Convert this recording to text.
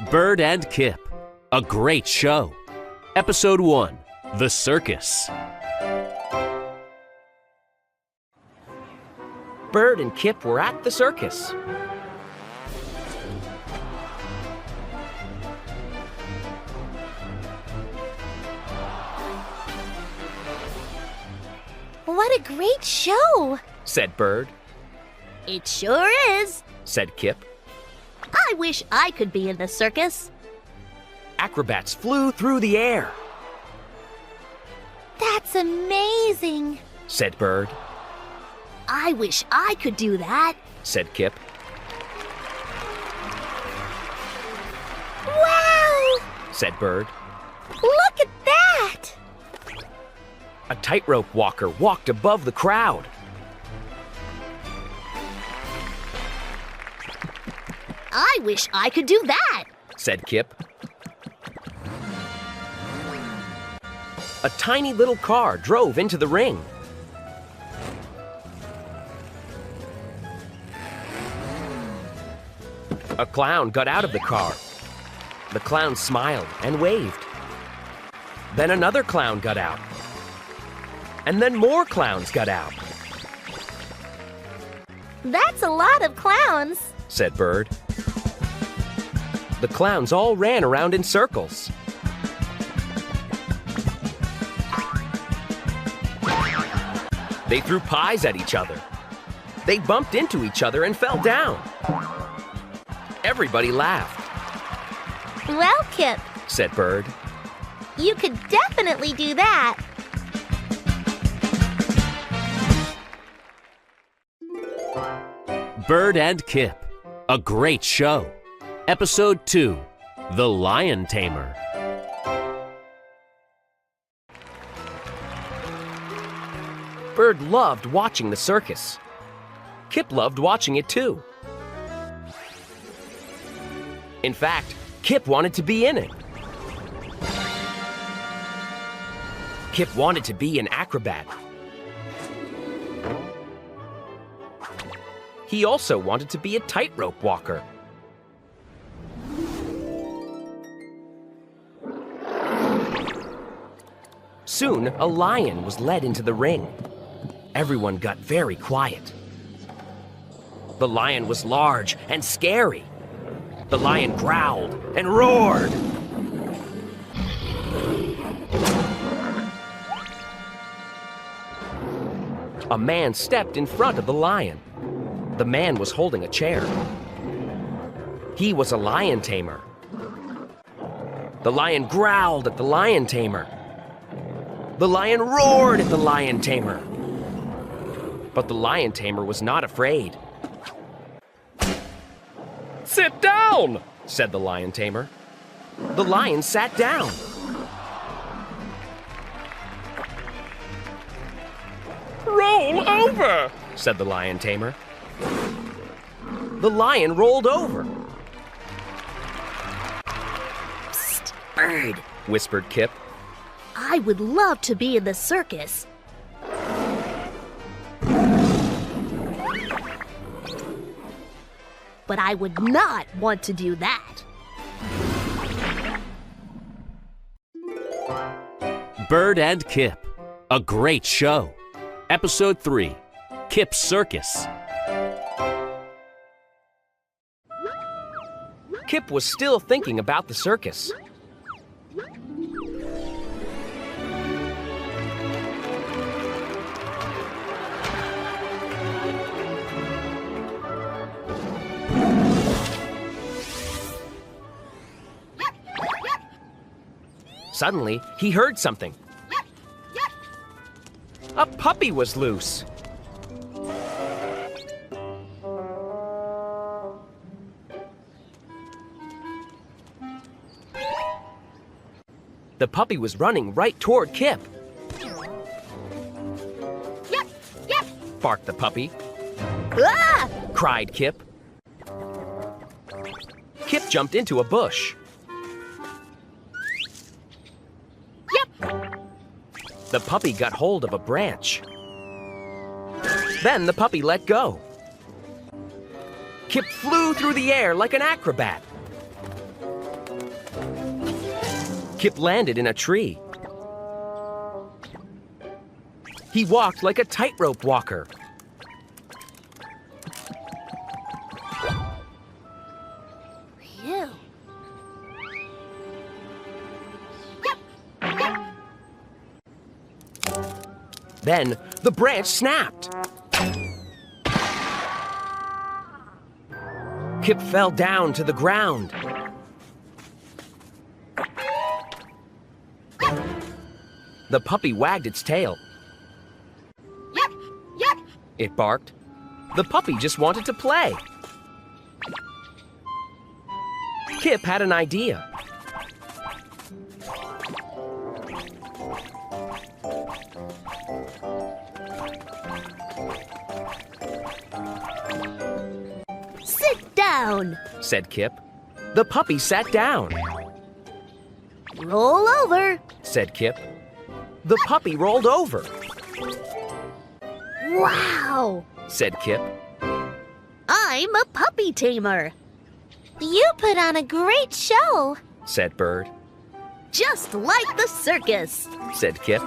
Bird and Kip, a great show. Episode 1, The Circus. Bird and Kip were at the circus. What a great show, said Bird. It sure is, said Kip. I wish I could be in the circus. Acrobats flew through the air. That's amazing, said Bird. I wish I could do that, said Kip. Wow, said Bird. Look at that! A tightrope walker walked above the crowd. I wish I could do that, said Kip. A tiny little car drove into the ring. A clown got out of the car. The clown smiled and waved. Then another clown got out. And then more clowns got out. That's a lot of clowns, said Bird. The clowns all ran around in circles. They threw pies at each other. They bumped into each other and fell down. Everybody laughed. Well, Kip, said Bird. You could definitely do that. Bird and Kip, a great show. Episode 2, The Lion Tamer. Bird loved watching the circus. Kip loved watching it too. In fact, Kip wanted to be in it. Kip wanted to be an acrobat. He also wanted to be a tightrope walker. Soon, a lion was led into the ring. Everyone got very quiet. The lion was large and scary. The lion growled and roared. A man stepped in front of the lion. The man was holding a chair. He was a lion tamer. The lion growled at the lion tamer. The lion roared at the lion tamer. But the lion tamer was not afraid. "Sit down," said the lion tamer. The lion sat down. "Roll over," said the lion tamer. The lion rolled over. Psst, Bird, whispered Kip. I would love to be in the circus. But I would not want to do that. Bird and Kip, a great show. Episode 3, Kip's Circus. Kip was still thinking about the circus. Suddenly, he heard something. A puppy was loose. The puppy was running right toward Kip. Yep, yep. Barked the puppy. Ah! Cried Kip. Kip jumped into a bush. The puppy got hold of a branch. Then the puppy let go. Kip flew through the air like an acrobat. Kip landed in a tree. He walked like a tightrope walker. Phew. Then the branch snapped. Kip fell down to the ground. The puppy wagged its tail. It barked. The puppy just wanted to play. Kip had an idea. Sit down. Said Kip. The puppy sat down. Roll over. Said Kip. The puppy rolled over. Wow. Said Kip. I'm a puppy tamer. You put on a great show. Said Bird. Just like the circus. Said Kip.